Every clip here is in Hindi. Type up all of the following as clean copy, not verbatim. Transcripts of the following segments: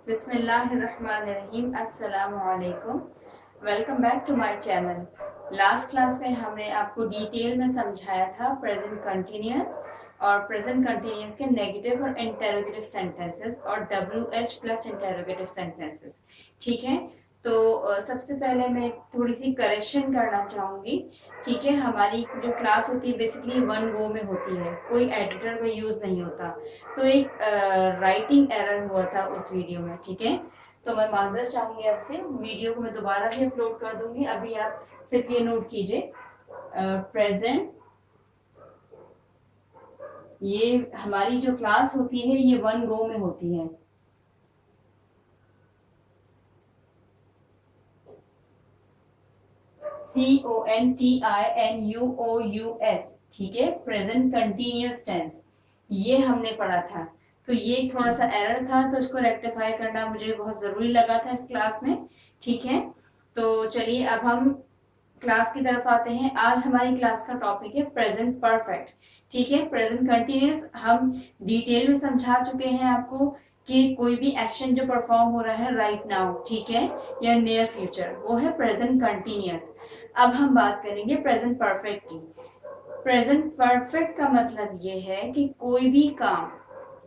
बिस्मिल्लाहिर्रहमानिर्रहीम। अस्सलामुअलैकुम। Welcome back to my channel. Last class में हमने आपको डिटेल में समझाया था प्रेजेंट कंटिन्यूअस और प्रेजेंट कंटिन्यूअस के नेगेटिव और इंटेरोगेटिव सेंटेंसेस और WH प्लस इंटेरोगेटिव सेंटेंसेस। ठीक है, तो सबसे पहले मैं थोड़ी सी करेक्शन करना चाहूंगी। ठीक है, हमारी जो क्लास होती है बेसिकली वन गो में होती है, कोई एडिटर का यूज नहीं होता। तो एक राइटिंग एरर हुआ था उस वीडियो में। ठीक है, तो मैं माजरत चाहूंगी आपसे। वीडियो को मैं दोबारा भी अपलोड कर दूंगी, अभी आप सिर्फ ये नोट कीजिए प्रेजेंट। ये हमारी जो क्लास होती है ये वन गो में होती है। CONTINUOUS। ठीक है, प्रेजेंट कंटिन्यूअस टेंस ये हमने पढ़ा था। तो ये थोड़ा सा एरर था, तो इसको रेक्टिफाई करना मुझे बहुत जरूरी लगा था इस क्लास में। ठीक है, तो चलिए अब हम क्लास की तरफ आते हैं। आज हमारी क्लास का टॉपिक है प्रेजेंट परफेक्ट। ठीक है, प्रेजेंट कंटिन्यूअस हम डिटेल में समझा चुके हैं आपको कि कोई भी एक्शन जो परफॉर्म हो रहा है राइट नाउ, ठीक है, या नियर फ्यूचर, वो है प्रेजेंट कंटिन्यूअस। अब हम बात करेंगे प्रेजेंट परफेक्ट की। प्रेजेंट परफेक्ट का मतलब ये है कि कोई भी काम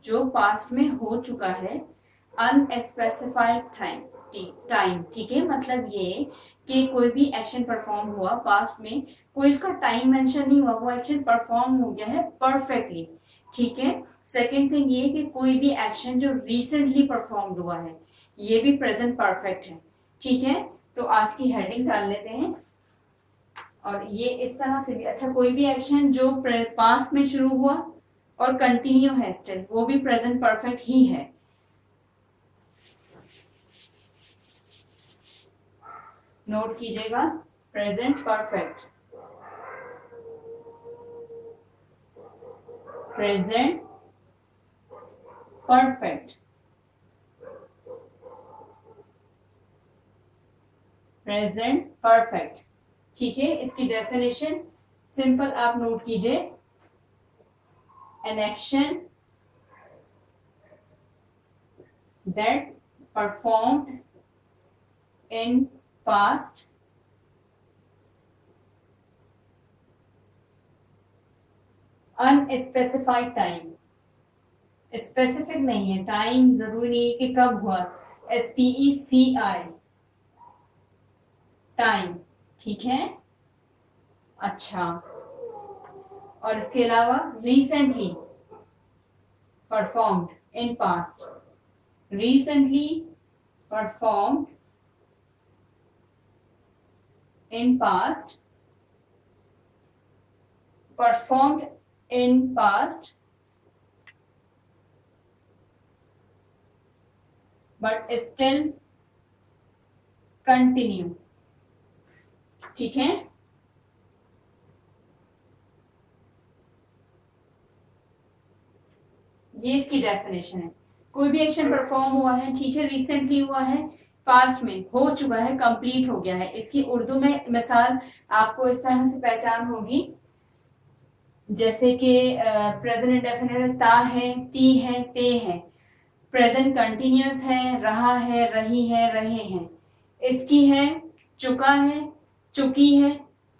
जो पास्ट में हो चुका है अनस्पेसिफाइड टाइम, ठीक है, मतलब ये कि कोई भी एक्शन परफॉर्म हुआ पास्ट में, कोई इसका टाइम मेंशन नहीं हुआ, वो एक्शन परफॉर्म हो गया है परफेक्टली। ठीक है, सेकेंड थिंग ये कि कोई भी एक्शन जो रिसेंटली परफॉर्म हुआ है ये भी प्रेजेंट परफेक्ट है। ठीक है, तो आज की हेडिंग डाल लेते हैं और ये इस तरह से भी अच्छा, कोई भी एक्शन जो पास्ट में शुरू हुआ और कंटिन्यू है स्टिल, वो भी प्रेजेंट परफेक्ट ही है। नोट कीजिएगा, present perfect, present perfect, present perfect. ठीक है, इसकी डेफिनेशन सिंपल आप नोट कीजिए। An action that performed in past unspecified time. Specific नहीं है, टाइम जरूरी नहीं है कि कब हुआ, SPECI, टाइम। ठीक है, अच्छा, और इसके अलावा recently performed in past, recently performed in past, performed in past but still continue. ठीक है, ये इसकी डेफिनेशन है। कोई भी एक्शन परफॉर्म हुआ है, ठीक है, रिसेंटली हुआ है, पास्ट में हो चुका है, कंप्लीट हो गया है। इसकी उर्दू में मिसाल आपको इस तरह से पहचान होगी, जैसे कि प्रेजेंट इंडेफिनिट ता है, ती है, ते है। प्रेजेंट कंटिन्यूअस है, रहा है, रही है, रहे हैं। इसकी है चुका है, चुकी है,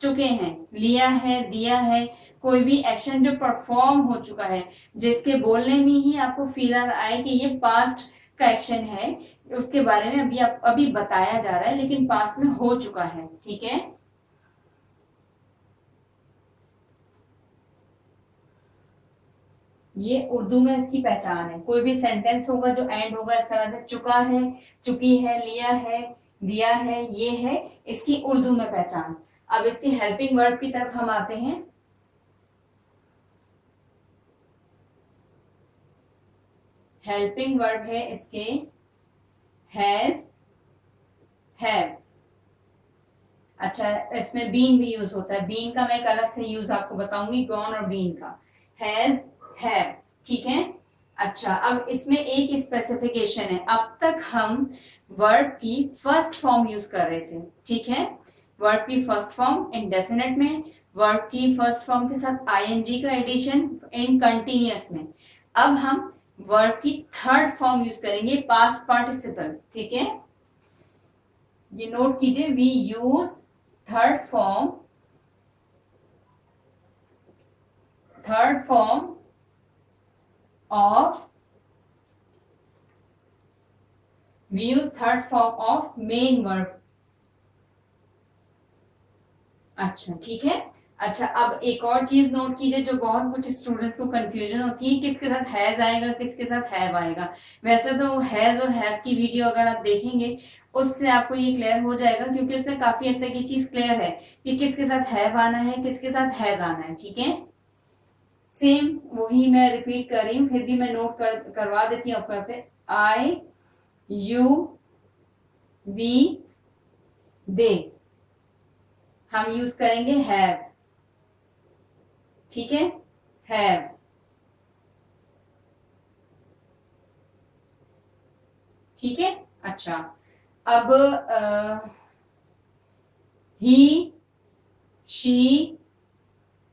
चुके हैं, लिया है, दिया है। कोई भी एक्शन जो परफॉर्म हो चुका है, जिसके बोलने में ही आपको फील आए कि ये पास्ट का एक्शन है, उसके बारे में अभी बताया जा रहा है, लेकिन पास्ट में हो चुका है। ठीक है, ये उर्दू में इसकी पहचान है। कोई भी सेंटेंस होगा जो एंड होगा इस तरह से, चुका है, चुकी है, लिया है, दिया है, ये है इसकी उर्दू में पहचान। अब इसके हेल्पिंग वर्ब की तरफ हम आते हैं। हेल्पिंग वर्ब है इसके हैज, हैव। अच्छा, इसमें बीन भी यूज होता है, बीन का मैं एक अलग से यूज आपको बताऊंगी, गॉन और बीन का। Has, have. ठीक है, अच्छा, अब इसमें एक स्पेसिफिकेशन है। अब तक हम वर्ब की फर्स्ट फॉर्म यूज कर रहे थे। ठीक है, वर्ब की फर्स्ट फॉर्म इंडेफिनिट में, वर्ब की फर्स्ट फॉर्म के साथ ING का एडिशन इन कंटिन्यूअस में। अब हम वर्ब की थर्ड फॉर्म यूज करेंगे, पास्ट पार्टिसिपल, ठीक है। ये नोट कीजिए, we use third form, third form of, we use third form of main verb. अच्छा ठीक है। अच्छा, अब एक और चीज नोट कीजिए जो बहुत कुछ स्टूडेंट्स को कंफ्यूजन होती है, किसके साथ हैज आएगा, किसके साथ हैव आएगा। वैसे तो हैज और हैव की वीडियो अगर आप देखेंगे उससे आपको ये क्लियर हो जाएगा, क्योंकि उसमें काफी हद तक ये चीज क्लियर है कि किसके साथ हैव आना है, किसके साथ हैज आना है, ठीक है। सेम वही मैं रिपीट कर रही हूँ, फिर भी मैं नोट करवा देती हूँ आपको। पे आई, यू, वी, दे, हम यूज करेंगे हैव, ठीक है, हैव, ठीक है। अच्छा, अब ही, शी,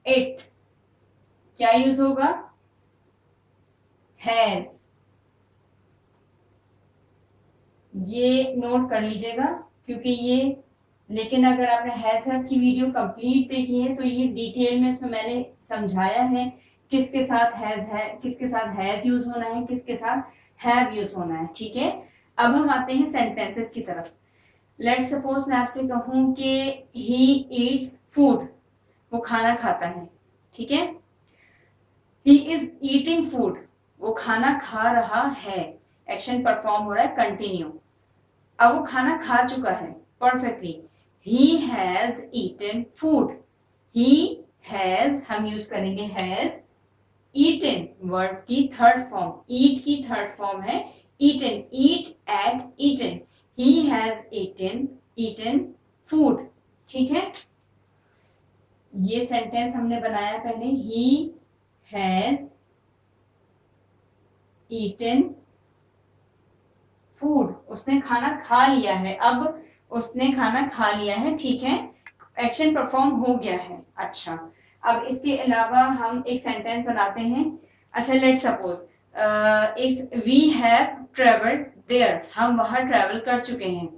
इट क्या यूज होगा, हैज। ये नोट कर लीजिएगा, क्योंकि ये, लेकिन अगर आपने हैज हैव की वीडियो कंप्लीट देखी है तो ये डिटेल में इसमें मैंने समझाया है किसके साथ हैज है, किसके साथ हैज यूज होना है, किसके साथ हैव यूज होना है, ठीक है। अब हम आते हैं सेंटेंसेस की तरफ। लेट सपोज मैं आपसे कहूं कि ही ईट्स फूड, वो खाना खाता है, ठीक है। ही इज ईटिंग फूड, वो खाना खा रहा है, एक्शन परफॉर्म हो रहा है, कंटिन्यू। अब वो खाना खा चुका है perfectly, he has eaten food, he has, हम यूज करेंगे हैज, ईटन वर्ब की थर्ड फॉर्म, ईट की थर्ड फॉर्म है eaten, eat ate eaten, he has eaten, eaten food, ठीक है। ये सेंटेंस हमने बनाया पहले, ही हैज ईटन फूड, उसने खाना खा लिया है, अब उसने खाना खा लिया है, ठीक है, एक्शन परफॉर्म हो गया है। अच्छा, अब इसके अलावा हम एक सेंटेंस बनाते हैं। अच्छा, लेट सपोज एक, वी हैव ट्रेवल्ड देयर, हम वहां ट्रेवल कर चुके हैं,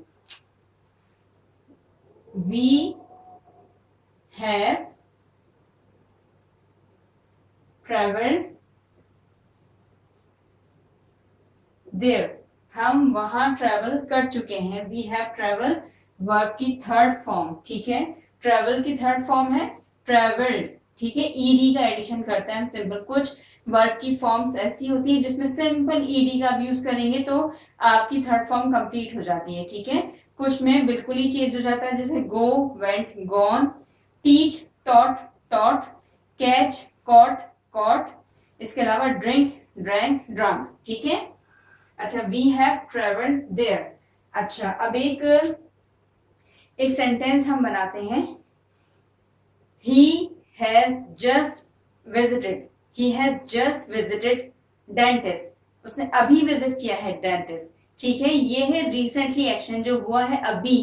वी हैव ट्रेवल्ड देयर, हम वहां ट्रेवल कर चुके हैं, वी हैव ट्रेवल वर्ब की थर्ड फॉर्म, ठीक है। ट्रेवल की थर्ड फॉर्म है ट्रेवल्ड, ठीक है, ईडी का एडिशन करते हैं हम सिंपल। कुछ वर्ब की फॉर्म्स ऐसी होती है जिसमें सिंपल ईडी का भी यूज करेंगे तो आपकी थर्ड फॉर्म कंप्लीट हो जाती है, ठीक है। कुछ में बिल्कुल ही चेंज हो जाता है, जैसे go, went, gone, teach, taught, taught, catch, caught, caught, इसके अलावा ड्रिंक, ड्रैंक, ड्रंक, ठीक है। अच्छा, वी हैव ट्रेवल्ड देयर। अच्छा, अब एक एक सेंटेंस हम बनाते हैं, he has just visited, he has just visited dentist, उसने अभी विजिट किया है डेंटिस्ट, ठीक है। ये है रिसेंटली एक्शन जो हुआ है, अभी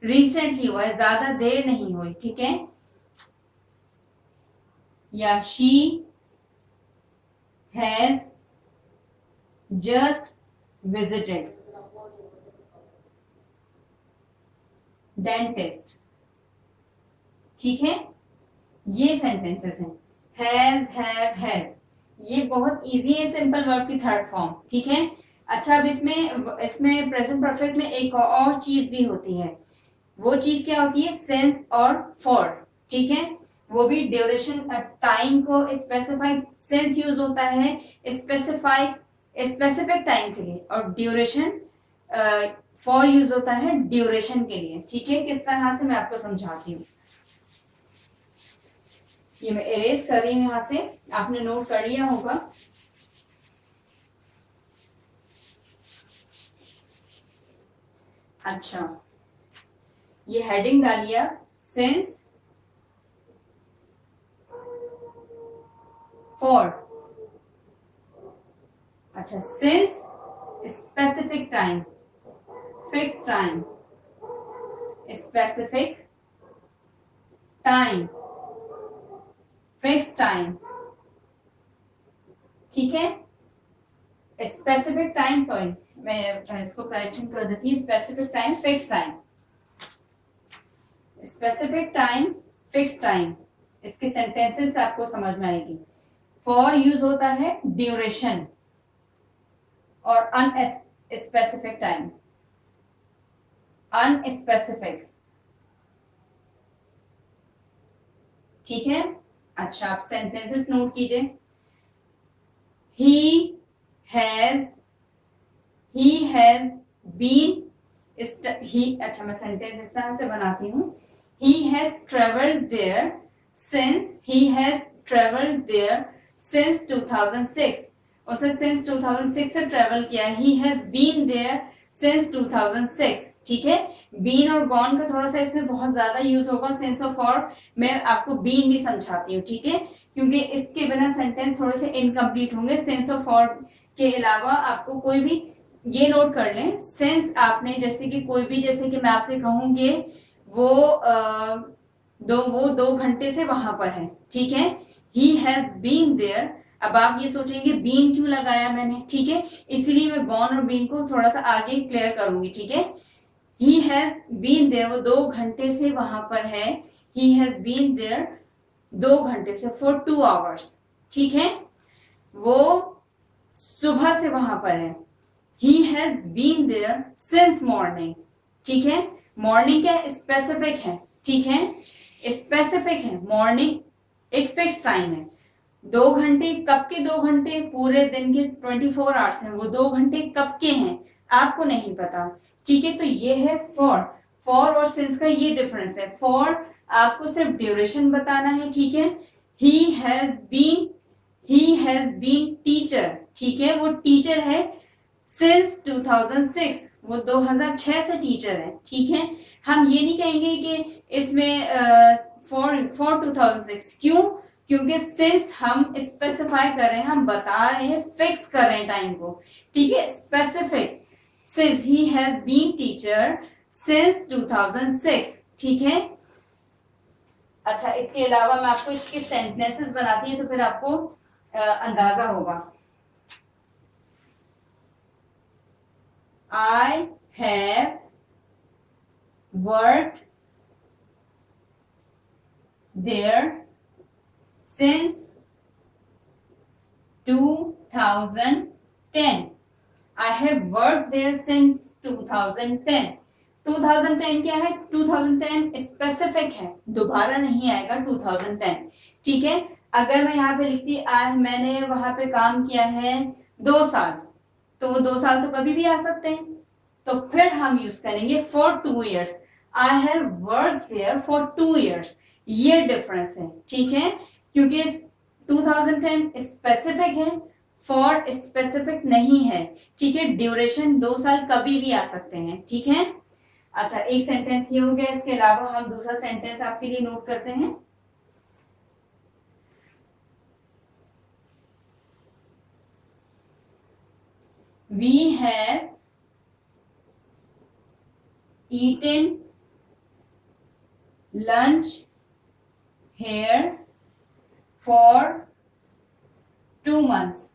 रिसेंटली हुआ है, ज्यादा देर नहीं हुई, ठीक है। या she has just visited dentist, ठीक है। ये सेंटेंसेस हैं, हैज, हैव, हैज, ये बहुत इजी है, सिंपल वर्ब की थर्ड फॉर्म, ठीक है। अच्छा, अब इसमें इसमें प्रेजेंट परफेक्ट में एक और चीज भी होती है, वो चीज क्या होती है, सेंस और फॉर, ठीक है। वो भी ड्यूरेशन टाइम को स्पेसिफाइड, सेंस यूज होता है स्पेसिफाइड स्पेसिफिक टाइम के लिए, और ड्यूरेशन फॉर यूज होता है ड्यूरेशन के लिए, ठीक है। किस तरह से मैं आपको समझाती हूँ, ये मैं इरेज कर रही हूँ यहां से, आपने नोट कर लिया होगा। अच्छा, ये हेडिंग डालिए, सिंस, फॉर। अच्छा, since, specific time, fix time, specific time, fix time, ठीक है। स्पेसिफिक टाइम, सॉरी मैं इसको करेक्शन कर देती हूँ, specific time fix time, specific time fix time, इसके सेंटेंसेस आपको समझ में आएगी। फॉर यूज होता है ड्यूरेशन और अनस्पेसिफिक टाइम, अनस्पेसिफिक, ठीक है। अच्छा, आप सेंटेंसेस नोट कीजिए। ही हैज बीन, अच्छा मैं सेंटेंस इस तरह से बनाती हूँ, he has traveled there since 2006, उसने since 2006 से ट्रेवल किया, he has been there since 2006, ठीक है। बीन और गॉन का थोड़ा सा इसमें बहुत ज्यादा यूज होगा, सेंस ऑफ फॉर मैं आपको बीन भी समझाती हूँ, ठीक है, क्योंकि इसके बिना सेंटेंस थोड़े से इनकम्प्लीट होंगे। सेंस ऑफ फॉर के अलावा आपको कोई भी, ये नोट कर लें, सेंस आपने जैसे कि कोई भी, जैसे कि मैं आपसे कहूंगी वो दो घंटे से वहां पर है, ठीक है, ही हैज बीन देयर। अब आप ये सोचेंगे बीन क्यों लगाया मैंने, ठीक है, इसलिए मैं गॉन और बीन को थोड़ा सा आगे क्लियर करूंगी, ठीक है। ही हैज बीन देयर, वो 2 घंटे से वहां पर है, ही हैज बीन देयर 2 घंटे से, फॉर 2 आवर्स, ठीक है, वो सुबह से वहां पर है। He has been there since morning, ठीक है, मॉर्निंग क्या स्पेसिफिक है, ठीक है, स्पेसिफिक है, मॉर्निंग एक फिक्स टाइम है। 2 घंटे, कब के 2 घंटे, पूरे दिन के 24 आवर्स हैं, वो 2 घंटे कब के हैं आपको नहीं पता, ठीक है। तो ये है फॉर, फॉर और सिंस का ये डिफरेंस है। फॉर आपको सिर्फ ड्यूरेशन बताना है, ठीक है। ही हैज बीन टीचर, ठीक है, वो टीचर है सिंस 2006, वो 2006 से टीचर है, ठीक है। हम ये नहीं कहेंगे कि इसमें फॉर 2006, क्यों, क्योंकि सिंस हम स्पेसिफाई कर रहे हैं, हम बता रहे हैं, फिक्स कर रहे हैं टाइम को, ठीक है, specific, since he has been teacher since 2006, ठीक है। अच्छा, इसके अलावा मैं आपको इसके सेंटेंसेस बनाती हूँ तो फिर आपको अंदाजा होगा। I have worked there since 2010. I have worked there since 2010. 2010 क्या है, 2010 स्पेसिफिक है, दोबारा नहीं आएगा 2010, ठीक है। अगर मैं यहाँ पे लिखती मैंने वहां पे काम किया है 2 साल, तो वो 2 साल तो कभी भी आ सकते हैं, तो फिर हम यूज करेंगे for 2 years। I have work there for 2 years, ये डिफरेंस है, ठीक है, क्योंकि 2010 स्पेसिफिक है, फॉर स्पेसिफिक नहीं है, ठीक है। ड्यूरेशन 2 साल कभी भी आ सकते हैं, ठीक है। अच्छा, एक सेंटेंस ये हो गया, इसके अलावा हम दूसरा सेंटेंस आपके लिए नोट करते हैं। We have eaten lunch here for 2 months.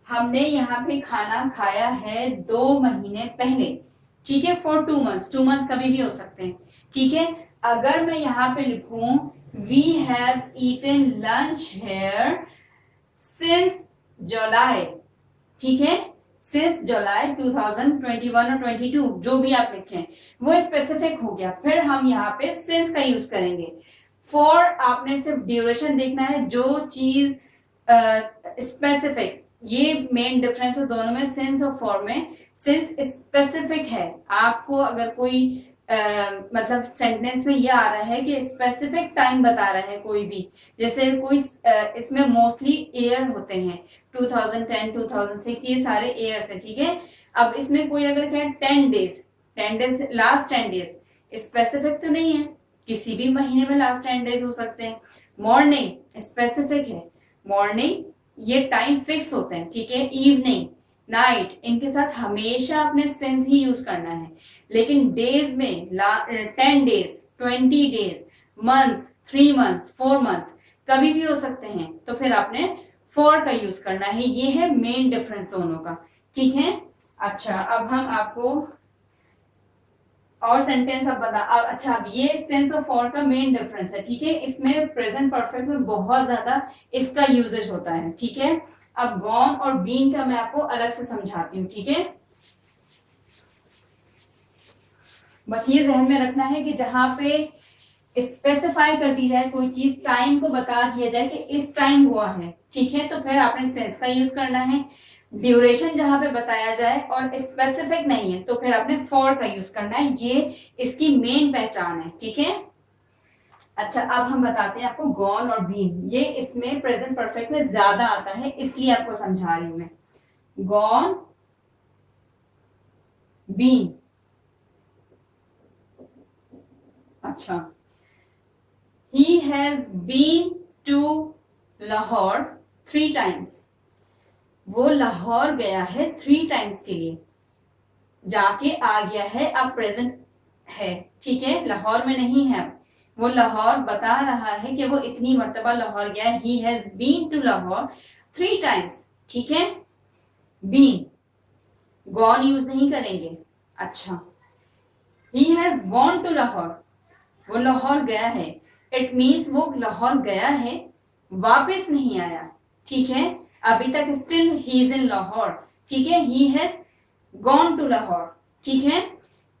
हमने यहाँ पे खाना खाया है 2 महीने पहले, ठीक है, फॉर 2 months, 2 months कभी भी हो सकते हैं, ठीक है। अगर मैं यहाँ पे लिखूं we have eaten lunch here since July, ठीक है, since July 2021 और 22, जो भी आप लिखें वो स्पेसिफिक हो गया। फिर हम यहाँ पे since का यूज करेंगे। फॉर आपने सिर्फ ड्यूरेशन देखना है, जो चीज स्पेसिफिक, ये मेन डिफरेंस है दोनों में, सिंस और फॉर में। सिंस स्पेसिफिक है, आपको अगर कोई मतलब सेंटेंस में ये आ रहा है कि स्पेसिफिक टाइम बता रहा है कोई भी, जैसे कोई इसमें मोस्टली ईयर होते हैं, 2010, 2006, ये सारे ईयर्स है, ठीक है। अब इसमें कोई अगर कहे 10 डेज, लास्ट 10 डेज, स्पेसिफिक तो नहीं है, किसी भी महीने में लास्ट 10 डेज हो सकते हैं। मॉर्निंग स्पेसिफिक है, मॉर्निंग ये टाइम फिक्स होते हैं, ठीक है। इवनिंग, नाइट, इनके साथ हमेशा अपने सेंस ही यूज करना है। लेकिन डेज में 10 days, 20 days, months, 3 months, 4 months, कभी भी हो सकते हैं, तो फिर आपने फॉर का यूज करना है। ये है मेन डिफरेंस दोनों का, ठीक है। अच्छा, अब हम आपको और सेंटेंस अब बता अच्छा, अब ये सेंस ऑफ फॉर का मेन डिफरेंस है, ठीक है। इसमें प्रेजेंट परफेक्ट में बहुत ज्यादा इसका यूजेज होता है, ठीक है। अब गॉन और बीन का मैं आपको अलग से समझाती हूँ, ठीक है। बस ये जहन में रखना है कि जहां पे स्पेसिफाई कर दी जाए कोई चीज, टाइम को बता दिया जाए कि इस टाइम हुआ है, ठीक है, तो फिर आपने सेंस का यूज करना है। ड्यूरेशन जहां पे बताया जाए और स्पेसिफिक नहीं है, तो फिर आपने फॉर का यूज करना है। ये इसकी मेन पहचान है, ठीक है। अच्छा, अब हम बताते हैं आपको गॉन और बीन। ये इसमें प्रेजेंट परफेक्ट में ज्यादा आता है, इसलिए आपको समझा रही हूं मैं। Gone, been. अच्छा, he has been to Lahore 3 times। वो लाहौर गया है 3 टाइम्स के लिए, जाके आ गया है, अब प्रेजेंट है, ठीक है। लाहौर में नहीं है, वो लाहौर बता रहा है कि वो इतनी मर्तबा लाहौर गया है। he has been to Lahore 3 times, ठीक है। बीन, गॉन यूज नहीं करेंगे। अच्छा, he has gone to Lahore, वो लाहौर गया है, इट मीन्स वो लाहौर गया है, वापस नहीं आया, ठीक है। अभी तक still he is in Lahore, ठीक है। He has gone to Lahore, ठीक है।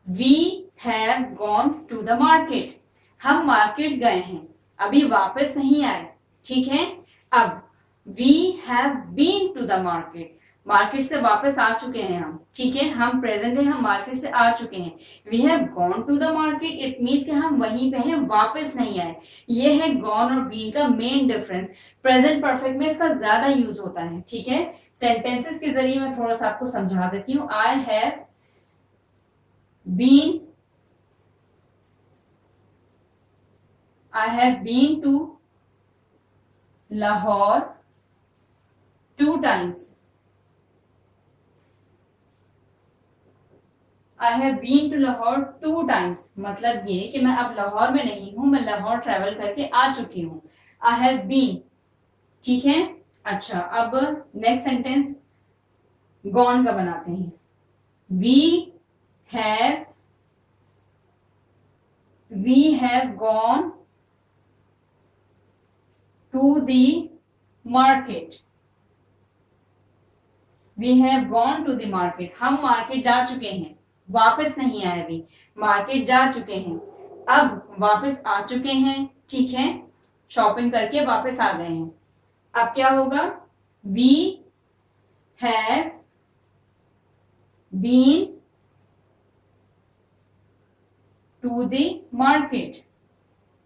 We have gone to the market, हम मार्केट गए हैं, अभी वापस नहीं आए, ठीक है। अब we have been to the market, market से वापस आ चुके हैं हम, ठीक है। हम प्रेजेंट है, हम मार्केट से आ चुके हैं। We have gone to the market, it means कि हम वहीं पे हैं, वापस नहीं आए। ये है गॉन और बीन का मेन डिफरेंस। प्रेजेंट परफेक्ट में इसका ज्यादा यूज होता है, ठीक है। सेंटेंसेस के जरिए मैं थोड़ा सा आपको समझा देती हूँ। I have been, I have been to Lahore 2 times. I have been to Lahore 2 times, मतलब ये कि मैं अब लाहौर में नहीं हूं, मैं लाहौर ट्रेवल करके आ चुकी हूं। आई हैव बीन, ठीक है। अच्छा, अब नेक्स्ट सेंटेंस गॉन का बनाते हैं। Have we have gone to the market, we have gone to the market, हम मार्केट जा चुके हैं, वापस नहीं आए, अभी मार्केट जा चुके हैं, अब वापस आ चुके हैं, ठीक है। शॉपिंग करके वापस आ गए हैं। अब क्या होगा? We have been to the market,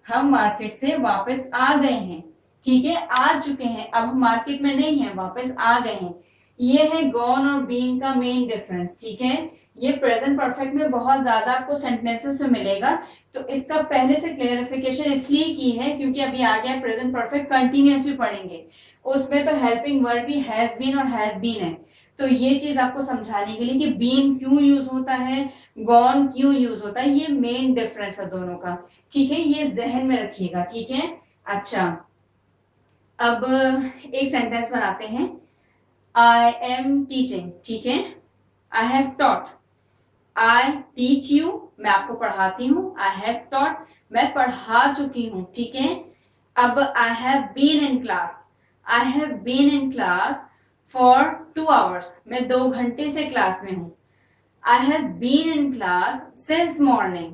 हम मार्केट से वापस आ गए हैं, ठीक है, आ चुके हैं, अब हम मार्केट में नहीं है, वापस आ गए हैं। ये है गॉन और बीइंग का मेन डिफरेंस, ठीक है। ये प्रेजेंट परफेक्ट में बहुत ज्यादा आपको सेंटेंसेस में मिलेगा, तो इसका पहले से क्लेरिफिकेशन इसलिए की है क्योंकि अभी आ गया प्रेजेंट परफेक्ट कंटिन्यूअस भी पढ़ेंगे, उसमें तो हेल्पिंग वर्ब भी हैज बीन और हैड बीन है। तो ये चीज आपको समझाने के लिए कि बीन क्यों यूज होता है, गॉन क्यों यूज होता है, ये मेन डिफरेंस है दोनों का, ठीक है। ये जहन में रखिएगा, ठीक है। अच्छा, अब एक सेंटेंस बनाते हैं। आई एम टीचिंग, ठीक है। I have taught, I teach you, मैं आपको पढ़ाती हूँ। आई हैव टॉट, मैं पढ़ा चुकी हूँ, ठीक है। अब I have been in class, I have been in class for 2 hours, मैं 2 घंटे से क्लास में हूँ। I have been in class since morning,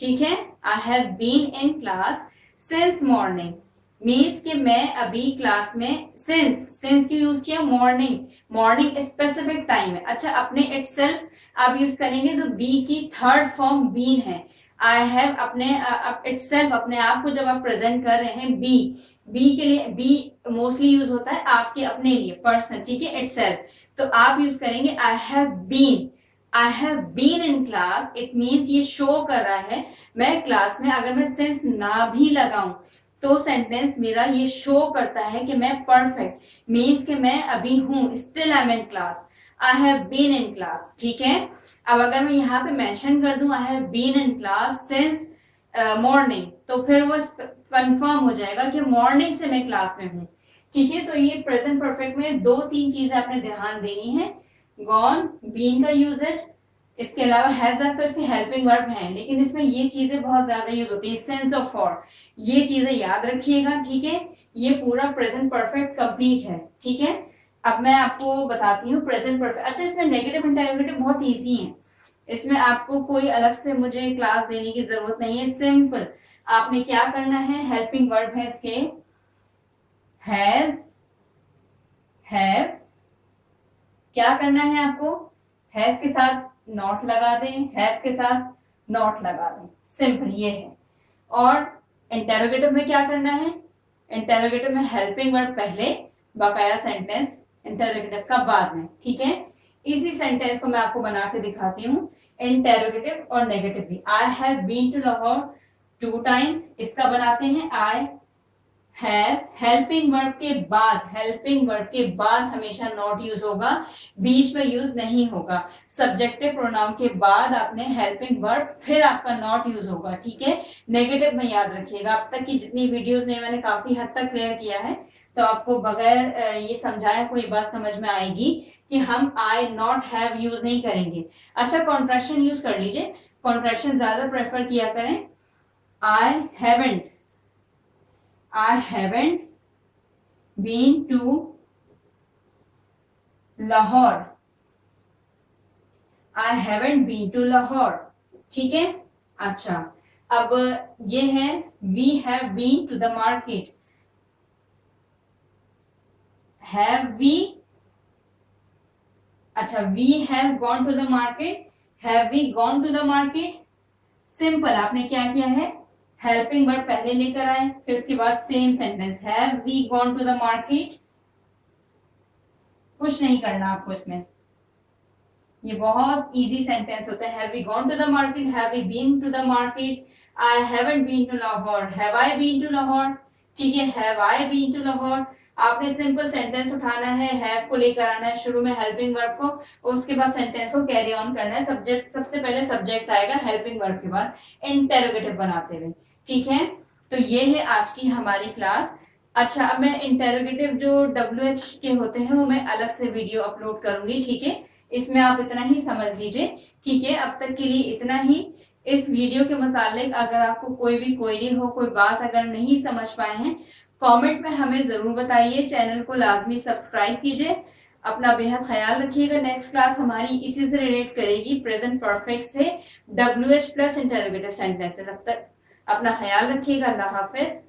ठीक है। I have been in class since morning means कि मैं अभी क्लास में, सिंस क्यों यूज किया, मॉर्निंग स्पेसिफिक टाइम है। अच्छा, अपने इटसेल्फ आप यूज करेंगे तो बी की थर्ड फॉर्म बीन है। आई हैव अपने इटसेल्फ, अपने आप को जब आप प्रेजेंट कर रहे हैं, बी के लिए, बी मोस्टली यूज होता है आपके अपने लिए, पर्सन, ठीक है, इटसेल्फ। तो आप यूज करेंगे I have been, I have been in class, it means ये शो कर रहा है मैं क्लास में। अगर मैं सिंस ना भी लगाऊं तो सेंटेंस मेरा ये शो करता है कि मैं परफेक्ट, मीन्स कि मैं अभी हूं, still I am in class, I have been in class, ठीक है। अब अगर मैं यहाँ पे मेंशन कर दूं I have been in class since morning, तो फिर वो कंफर्म हो जाएगा कि मॉर्निंग से मैं क्लास में हूँ। ठीक है, तो ये प्रेजेंट परफेक्ट में 2-3 चीजें आपने ध्यान देनी है। गॉन, बीन का यूजेज, इसके अलावा हैज तो इसके हेल्पिंग वर्ब हैं, लेकिन इसमें ये चीजें बहुत ज्यादा यूज होती है, सेंस ऑफ फॉर, ये चीजें याद रखिएगा। ठीक है, ये पूरा प्रेजेंट परफेक्ट कंप्लीट है। ठीक है, अब मैं आपको बताती हूँ प्रेजेंट परफेक्ट। अच्छा, इसमें नेगेटिव इंटरोगेटिव बहुत इजी है, इसमें आपको कोई अलग से मुझे क्लास देने की जरूरत नहीं है। सिंपल आपने क्या करना है, हेल्पिंग वर्ब है इसके हैज, हैव, क्या करना है आपको, हैज के साथ नॉट लगा दें, हैव के साथ नॉट लगा दें, सिंपल ये है। और इंटेरोगेटिव में क्या करना है, इंटेरोगेटिव में हेल्पिंग वर्ब पहले, बकाया सेंटेंस इंटेरोगेटिव का बाद में। ठीक है, इसी सेंटेंस को मैं आपको बना के दिखाती हूँ, इंटेरोगेटिव और नेगेटिव भी। I have been to Lahore 2 times, इसका बनाते हैं आई हैव, हेल्पिंग वर्ब के बाद, हेल्पिंग वर्ब के बाद हमेशा नॉट यूज होगा, बीच में यूज नहीं होगा। सब्जेक्टिव प्रोनाउन के बाद आपने हेल्पिंग वर्ब, फिर आपका नॉट यूज होगा। ठीक है, नेगेटिव में याद रखिएगा। अब तक की जितनी वीडियोस में मैंने काफी हद तक क्लियर किया है, तो आपको बगैर ये समझाया कोई बात समझ में आएगी कि हम आई नॉट हैव यूज नहीं करेंगे। अच्छा, कॉन्ट्रैक्शन यूज कर लीजिए, कॉन्ट्रैक्शन ज्यादा प्रेफर किया करें। I haven't, I haven't been to Lahore. I haven't been to Lahore. ठीक है, अच्छा, अब ये है we have been to the market. Have we, अच्छा, we have gone to the market. Have we gone to the market? Simple आपने क्या किया है, हेल्पिंग वर्ब पहले लेकर आए, फिर उसके बाद same sentence, have we gone to the market. कुछ नहीं करना आपको इसमें, ये बहुत इजी सेंटेंस होता है। Have we gone to the market, have we been to the market, I haven't been to Lahore, have I been to Lahore. ठीक है, have I been to Lahore. आपने सिंपल सेंटेंस उठाना है, हैव को लेकर आना है शुरू में हेल्पिंग वर्ब को, उसके बाद सेंटेंस को कैरी ऑन करना है। सब्जेक्ट, सबसे पहले सब्जेक्ट आएगा हेल्पिंग वर्ब के बाद, इंटेरोगेटिव बनाते हुए। ठीक है, तो ये है आज की हमारी क्लास। अच्छा, अब मैं इंटेरोगेटिव जो WH के होते हैं वो मैं अलग से वीडियो अपलोड करूंगी। ठीक है, इसमें आप इतना ही समझ लीजिए। ठीक है, अब तक के लिए इतना ही। इस वीडियो के मुतालिक अगर आपको कोई भी क्वेरी हो, कोई बात अगर नहीं समझ पाए हैं, कमेंट में हमें जरूर बताइए। चैनल को लाजमी सब्सक्राइब कीजिए। अपना बेहद ख्याल रखिएगा। नेक्स्ट क्लास हमारी इसी से रिलेट करेगी, प्रेजेंट परफेक्ट से WH प्लस इंटेरोगेटिव सेंटेंसेस। तब तक अपना ख्याल रखिएगा। अल्लाह हाफिज।